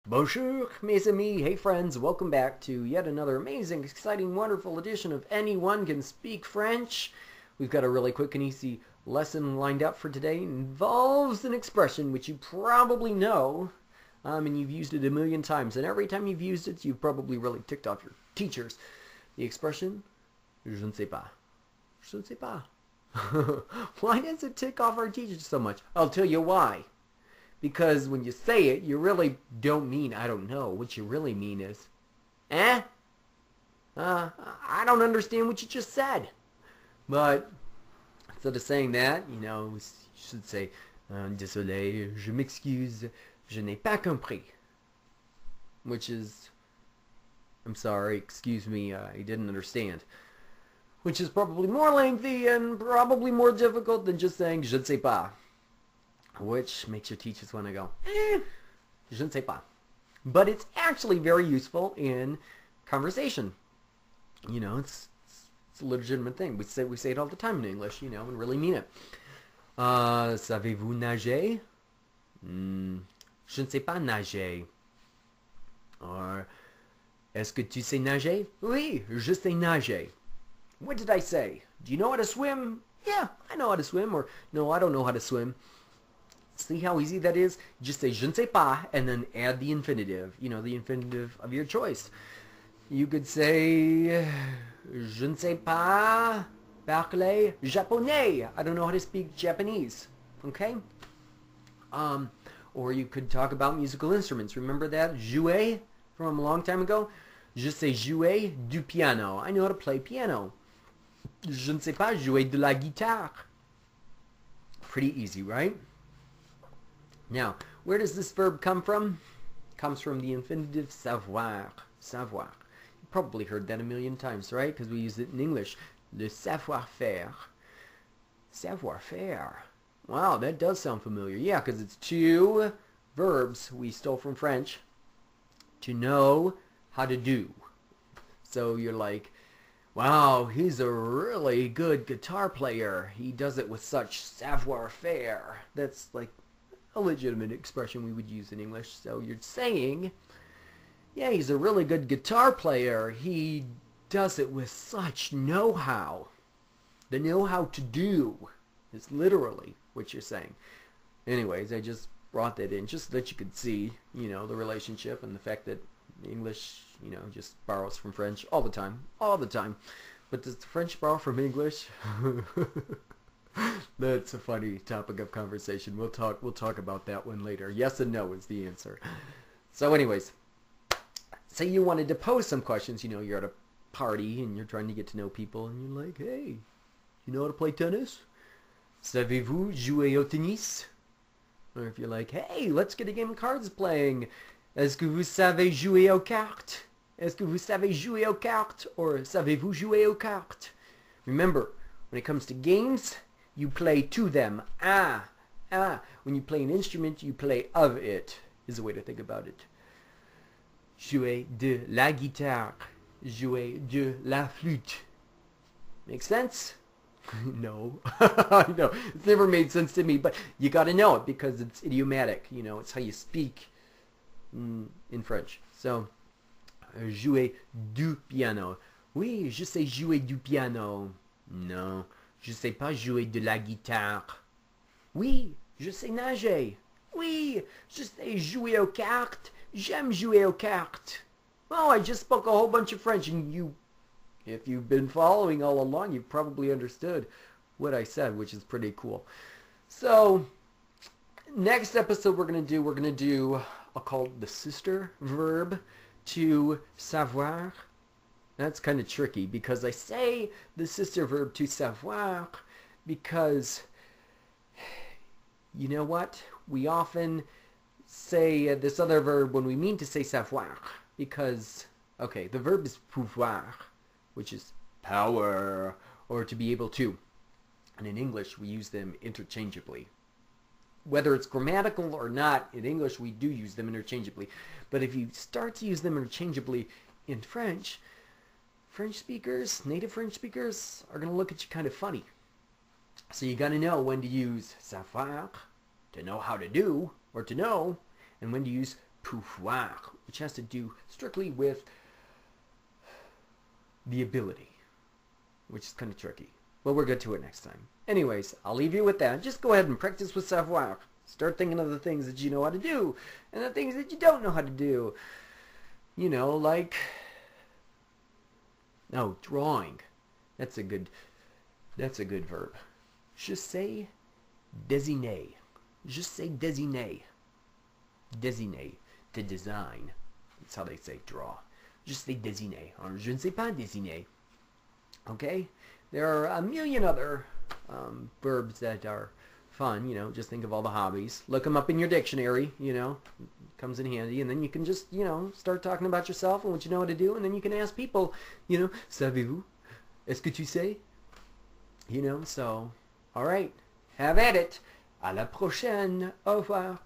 Bonjour, mes amis. Hey, friends. Welcome back to yet another amazing, exciting, wonderful edition of Anyone Can Speak French. We've got a really quick and easy lesson lined up for today. It involves an expression which you probably know, and you've used it a million times. And every time you've used it, you've probably really ticked off your teachers. The expression, je ne sais pas. Je ne sais pas. Why does it tick off our teachers so much? I'll tell you why. Because when you say it, you really don't mean, I don't know. What you really mean is, I don't understand what you just said. But instead of saying that, you should say, désolé, je m'excuse, je n'ai pas compris. Which is, I'm sorry, excuse me, I didn't understand. Which is probably more lengthy and probably more difficult than just saying, je ne sais pas. Which makes your teachers want to go, je ne sais pas. But it's actually very useful in conversation. It's a legitimate thing. We say it all the time in English, and really mean it. Savez-vous nager? Je ne sais pas nager. Or, est-ce que tu sais nager? Oui, je sais nager. What did I say? Do you know how to swim? Yeah, I know how to swim. Or, no, I don't know how to swim. See how easy that is? Just say je ne sais pas and then add the infinitive. The infinitive of your choice. You could say je ne sais pas parler japonais. I don't know how to speak Japanese. Okay? Or you could talk about musical instruments. Remember that? Jouer from a long time ago? Je sais jouer du piano. I know how to play piano. Je ne sais pas jouer de la guitare. Pretty easy, right? Now, where does this verb come from? It comes from the infinitive savoir. Savoir. You probably heard that a million times, right? Because we use it in English. Le savoir-faire. Savoir-faire. Wow, that does sound familiar. Yeah, because it's two verbs we stole from French. To know how to do. So you're like, wow, he's a really good guitar player. He does it with such savoir-faire. That's like a legitimate expression we would use in English. So you're saying, yeah, he's a really good guitar player. He does it with such know-how. The know-how to do is literally what you're saying. Anyways, I just brought that in just so that you could see, the relationship and the fact that English, just borrows from French all the time. All the time. But does the French borrow from English? That's a funny topic of conversation. We'll talk about that one later. Yes and no is the answer. So anyways, say you wanted to pose some questions. You're at a party and you're trying to get to know people and you're like, hey, you know how to play tennis? Savez-vous jouer au tennis? Or if you're like, hey, let's get a game of cards playing. Est-ce que vous savez jouer aux cartes? Est-ce que vous savez jouer aux cartes? Or savez-vous jouer aux cartes? Remember, when it comes to games, you play to them. When you play an instrument, you play of it, is a way to think about it. Jouer de la guitare. Jouer de la flûte. Make sense? No. I know. It's never made sense to me, but you got to know it because it's idiomatic. It's how you speak in French. So, jouer du piano. Oui, je sais jouer du piano. Non, je sais pas jouer de la guitare. Oui, je sais nager. Oui, je sais jouer aux cartes. J'aime jouer aux cartes. Well, I just spoke a whole bunch of French, and if you've been following all along, you've probably understood what I said, which is pretty cool. So, next episode we're going to do, I'll call it the sister verb to savoir. That's kind of tricky because I say the sister verb to savoir because, you know what? We often say this other verb when we mean to say savoir because, okay, the verb is pouvoir, which is power or to be able to. And in English, we use them interchangeably. Whether it's grammatical or not, in English, we do use them interchangeably. But if you start to use them interchangeably in French, native French speakers, are going to look at you kind of funny. So you got to know when to use savoir, to know how to do, or to know, and when to use pouvoir, which has to do strictly with the ability, which is kind of tricky. But we'll get to it next time. Anyways, I'll leave you with that. Just go ahead and practice with savoir. Start thinking of the things that you know how to do and the things that you don't know how to do. You know, like, no, drawing. That's a good verb. Je sais dessiner. Je sais dessiner. Dessiner, to design. That's how they say draw. Je sais dessiner, or je ne sais pas dessiner. Okay? There are a million other verbs that are fun, you know. Just think of all the hobbies. Look them up in your dictionary, you know. Comes in handy, and then you can just, you know, start talking about yourself and what you know how to do, and then you can ask people, you know, savez-vous? Est-ce que tu sais? You know, so, all right. Have at it. À la prochaine. Au revoir.